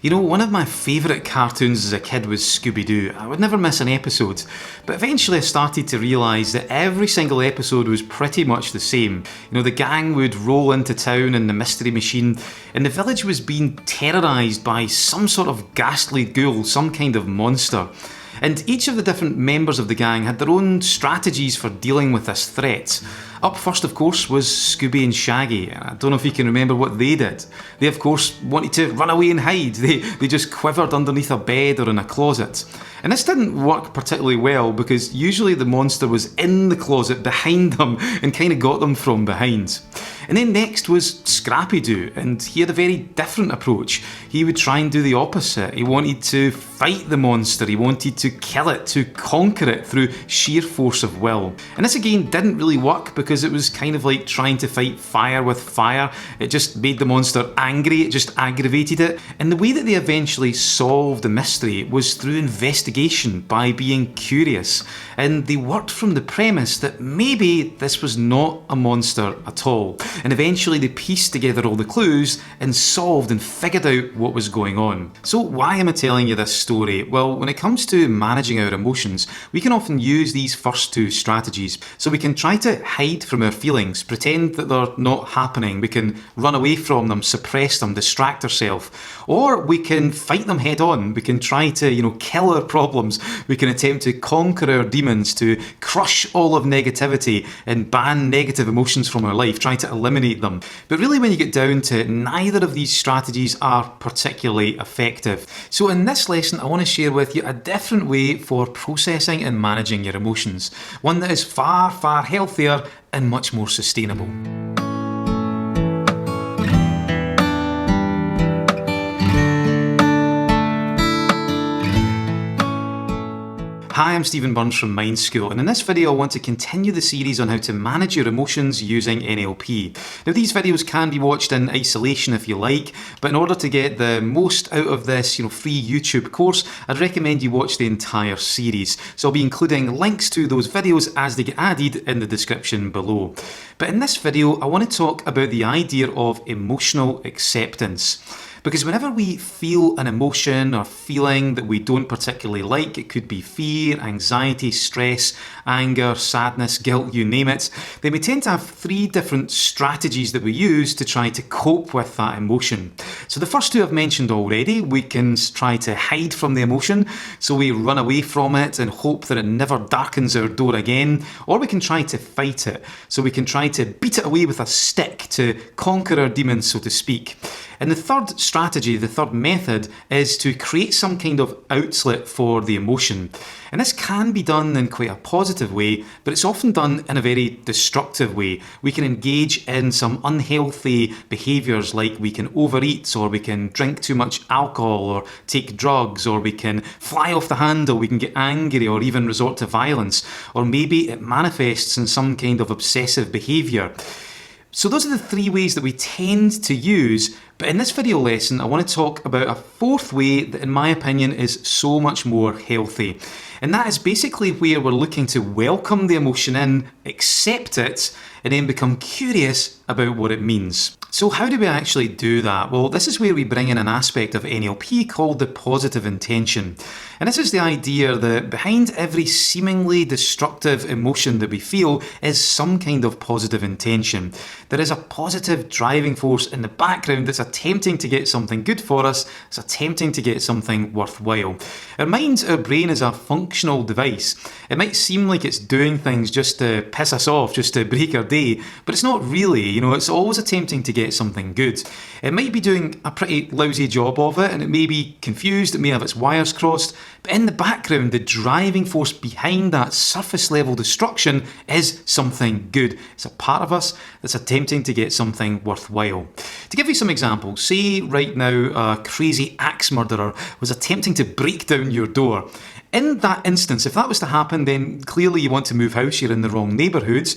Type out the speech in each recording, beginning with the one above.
You know, one of my favourite cartoons as a kid was Scooby-Doo. I would never miss an episode, but eventually I started to realise that every single episode was pretty much the same. You know, the gang would roll into town in the Mystery Machine, and the village was being terrorised by some sort of ghastly ghoul, some kind of monster. And each of the different members of the gang had their own strategies for dealing with this threat. Up first, of course, was Scooby and Shaggy. I don't know if you can remember what they did. They, of course, wanted to run away and hide. They just quivered underneath a bed or in a closet. And this didn't work particularly well because usually the monster was in the closet behind them and kind of got them from behind. And then next was Scrappy-Doo, and he had a very different approach. He would try and do the opposite. He wanted to fight the monster, he wanted to kill it, to conquer it through sheer force of will. And this again didn't really work because it was kind of like trying to fight fire with fire. It just made the monster angry, it just aggravated it. And the way that they eventually solved the mystery was through investigation, by being curious. And they worked from the premise that maybe this was not a monster at all. And eventually they pieced together all the clues and solved and figured out what was going on. So why am I telling you this story? Well, when it comes to managing our emotions, we can often use these first two strategies. So we can try to hide from our feelings, pretend that they're not happening, we can run away from them, suppress them, distract ourselves, or we can fight them head on. We can try to, kill our problems. We can attempt to conquer our demons, to crush all of negativity and ban negative emotions from our life, try to eliminate them. But really, when you get down to it, neither of these strategies are particularly effective. So in this lesson, I want to share with you a different way for processing and managing your emotions. One that is far, far healthier and much more sustainable. Hi, I'm Stephen Burns from Mind School, and in this video I want to continue the series on how to manage your emotions using NLP. Now, these videos can be watched in isolation if you like, but in order to get the most out of this free YouTube course, I'd recommend you watch the entire series. So I'll be including links to those videos as they get added in the description below. But in this video, I want to talk about the idea of emotional acceptance. Because whenever we feel an emotion or feeling that we don't particularly like, it could be fear, anxiety, stress, anger, sadness, guilt, you name it, then we tend to have three different strategies that we use to try to cope with that emotion. So the first two I've mentioned already. We can try to hide from the emotion, so we run away from it and hope that it never darkens our door again, or we can try to fight it, so we can try to beat it away with a stick to conquer our demons, so to speak. And the third strategy, the third method, is to create some kind of outlet for the emotion. And this can be done in quite a positive way, but it's often done in a very destructive way. We can engage in some unhealthy behaviours, like we can overeat, or we can drink too much alcohol, or take drugs, or we can fly off the handle, we can get angry, or even resort to violence, or maybe it manifests in some kind of obsessive behaviour. So those are the three ways that we tend to use, but in this video lesson I want to talk about a fourth way that in my opinion is so much more healthy. And that is basically where we're looking to welcome the emotion in, accept it, and then become curious about what it means. So how do we actually do that? Well, this is where we bring in an aspect of NLP called the positive intention. And this is the idea that behind every seemingly destructive emotion that we feel is some kind of positive intention. There is a positive driving force in the background that's attempting to get something good for us, it's attempting to get something worthwhile. Our mind, our brain, is a functional device. It might seem like it's doing things just to piss us off, just to break our day, but it's not really. It's always attempting to get something good. It might be doing a pretty lousy job of it, and it may be confused, it may have its wires crossed, but in the background, the driving force behind that surface level destruction is something good. It's a part of us that's attempting to get something worthwhile. To give you some examples, say right now a crazy axe murderer was attempting to break down your door. In that instance, if that was to happen, then clearly you want to move house, you're in the wrong neighbourhood,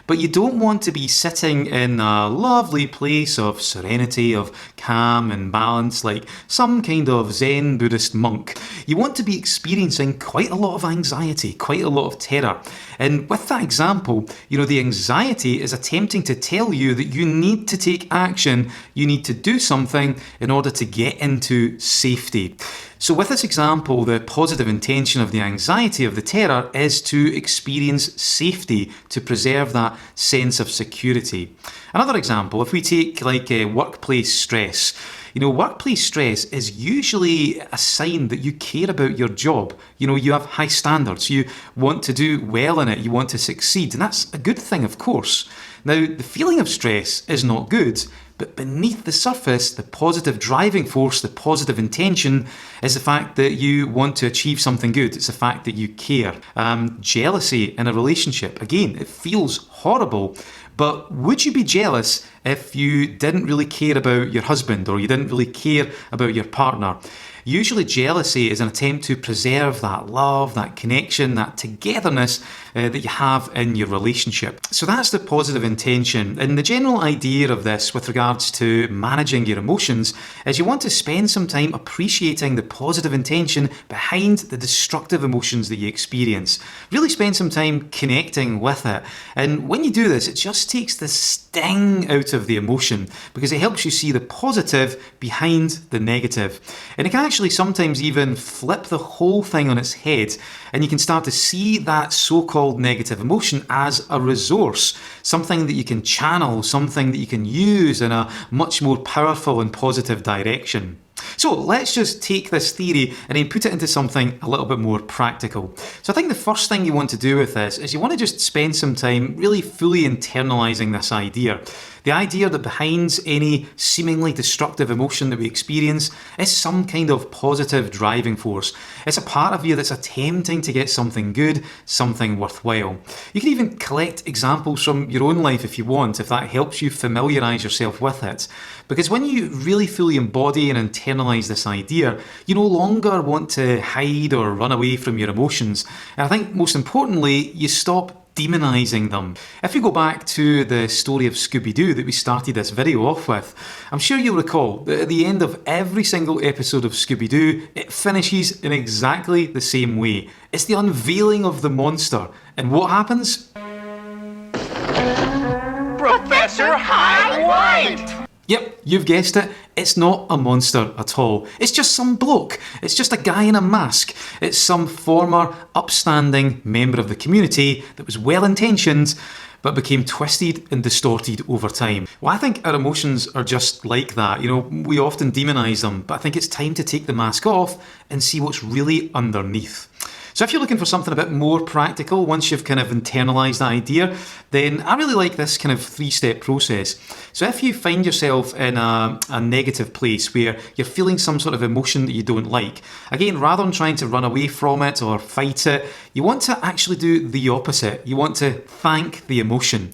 but you don't want to be sitting in a lovely place of serenity, of calm and balance, like some kind of Zen Buddhist monk. You want to be experiencing quite a lot of anxiety, quite a lot of terror. And with that example, the anxiety is attempting to tell you that you need to take action, you need to do something in order to get into safety. So with this example, the positive intention of the anxiety of the terror is to experience safety, to preserve that sense of security. Another example, if we take like a workplace stress, workplace stress is usually a sign that you care about your job. You have high standards, you want to do well in it, you want to succeed, and that's a good thing, of course. Now, the feeling of stress is not good, but beneath the surface, the positive driving force, the positive intention is the fact that you want to achieve something good. It's the fact that you care. Jealousy in a relationship, again, it feels horrible, but would you be jealous if you didn't really care about your husband or you didn't really care about your partner? Usually jealousy is an attempt to preserve that love, that connection, that togetherness that you have in your relationship. So that's the positive intention. And the general idea of this with regards to managing your emotions is you want to spend some time appreciating the positive intention behind the destructive emotions that you experience. Really spend some time connecting with it. And when you do this, it just takes the sting out of the emotion because it helps you see the positive behind the negative. And it can actually sometimes even flip the whole thing on its head, and you can start to see that so-called negative emotion as a resource, something that you can channel, something that you can use in a much more powerful and positive direction. So let's just take this theory and then put it into something a little bit more practical. So I think the first thing you want to do with this is you want to just spend some time really fully internalising this idea. The idea that behind any seemingly destructive emotion that we experience is some kind of positive driving force. It's a part of you that's attempting to get something good, something worthwhile. You can even collect examples from your own life if you want, if that helps you familiarise yourself with it. Because when you really fully embody and internalise this idea, you no longer want to hide or run away from your emotions. And I think most importantly, you stop demonising them. If we go back to the story of Scooby-Doo that we started this video off with, I'm sure you'll recall that at the end of every single episode of Scooby-Doo, it finishes in exactly the same way. It's the unveiling of the monster. And what happens? Professor High White! Yep, you've guessed it. It's not a monster at all. It's just some bloke. It's just a guy in a mask. It's some former, upstanding member of the community that was well-intentioned but became twisted and distorted over time. Well, I think our emotions are just like that. We often demonise them, but I think it's time to take the mask off and see what's really underneath. So if you're looking for something a bit more practical, once you've kind of internalised that idea, then I really like this kind of 3-step process. So if you find yourself in a negative place where you're feeling some sort of emotion that you don't like, again, rather than trying to run away from it or fight it, you want to actually do the opposite. You want to thank the emotion.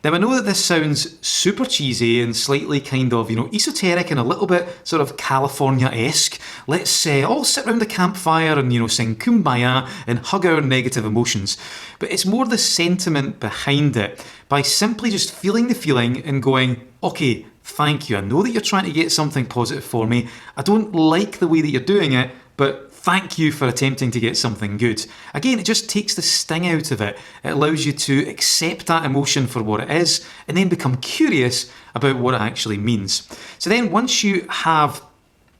Now, I know that this sounds super cheesy and slightly kind of, esoteric and a little bit sort of California-esque. Let's all sit around the campfire and, sing Kumbaya and hug our negative emotions. But it's more the sentiment behind it. By simply just feeling the feeling and going, okay, thank you. I know that you're trying to get something positive for me. I don't like the way that you're doing it, but thank you for attempting to get something good. Again, it just takes the sting out of it. It allows you to accept that emotion for what it is and then become curious about what it actually means. So then once you have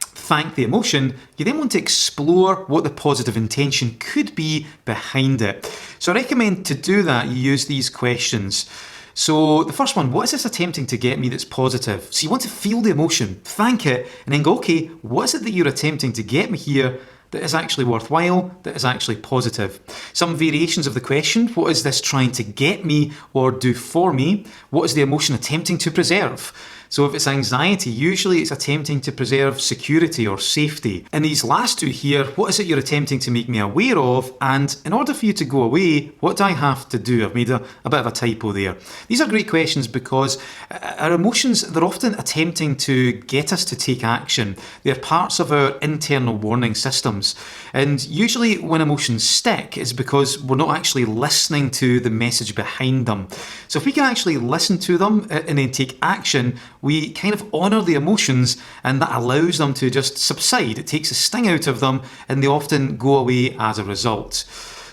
thanked the emotion, you then want to explore what the positive intention could be behind it. So I recommend to do that, you use these questions. So the first one, what is this attempting to get me that's positive? So you want to feel the emotion, thank it, and then go, okay, what is it that you're attempting to get me here that is actually worthwhile, that is actually positive? Some variations of the question, what is this trying to get me or do for me? What is the emotion attempting to preserve? So if it's anxiety, usually it's attempting to preserve security or safety. In these last two here, what is it you're attempting to make me aware of? And in order for you to go away, what do I have to do? I've made a bit of a typo there. These are great questions because our emotions, they're often attempting to get us to take action. They're parts of our internal warning systems. And usually when emotions stick, it's because we're not actually listening to the message behind them. So if we can actually listen to them and then take action, we kind of honour the emotions, and that allows them to just subside. It takes the sting out of them and they often go away as a result.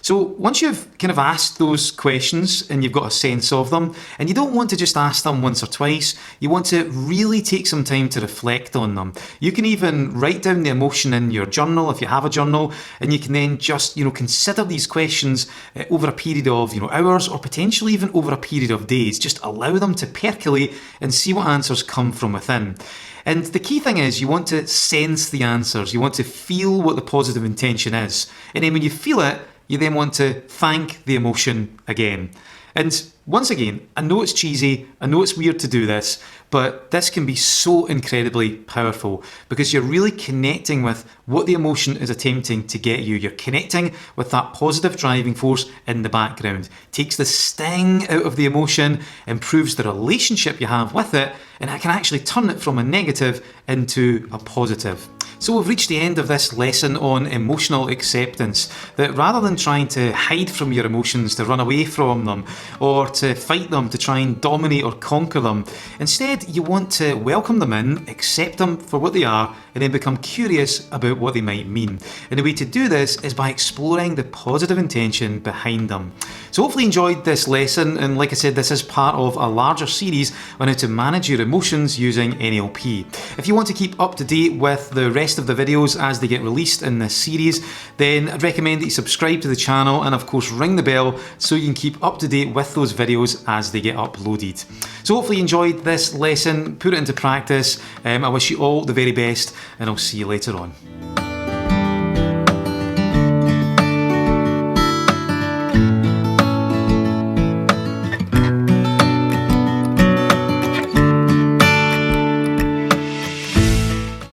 So once you've kind of asked those questions and you've got a sense of them, and you don't want to just ask them once or twice, you want to really take some time to reflect on them. You can even write down the emotion in your journal if you have a journal, and you can then just, consider these questions over a period of, hours, or potentially even over a period of days. Just allow them to percolate and see what answers come from within. And the key thing is you want to sense the answers. You want to feel what the positive intention is. And then when you feel it, you then want to thank the emotion again. And once again, I know it's cheesy, I know it's weird to do this, but this can be so incredibly powerful because you're really connecting with what the emotion is attempting to get you. You're connecting with that positive driving force in the background. Takes the sting out of the emotion, improves the relationship you have with it, and it can actually turn it from a negative into a positive. So we've reached the end of this lesson on emotional acceptance, that rather than trying to hide from your emotions, to run away from them, or to fight them, to try and dominate or conquer them, instead you want to welcome them in, accept them for what they are, and then become curious about what they might mean. And the way to do this is by exploring the positive intention behind them. So hopefully you enjoyed this lesson, and like I said, this is part of a larger series on how to manage your emotions using NLP. If you want to keep up to date with the rest of the videos as they get released in this series, then I'd recommend that you subscribe to the channel and of course ring the bell so you can keep up to date with those videos as they get uploaded. So hopefully you enjoyed this lesson, put it into practice. I wish you all the very best, and I'll see you later on.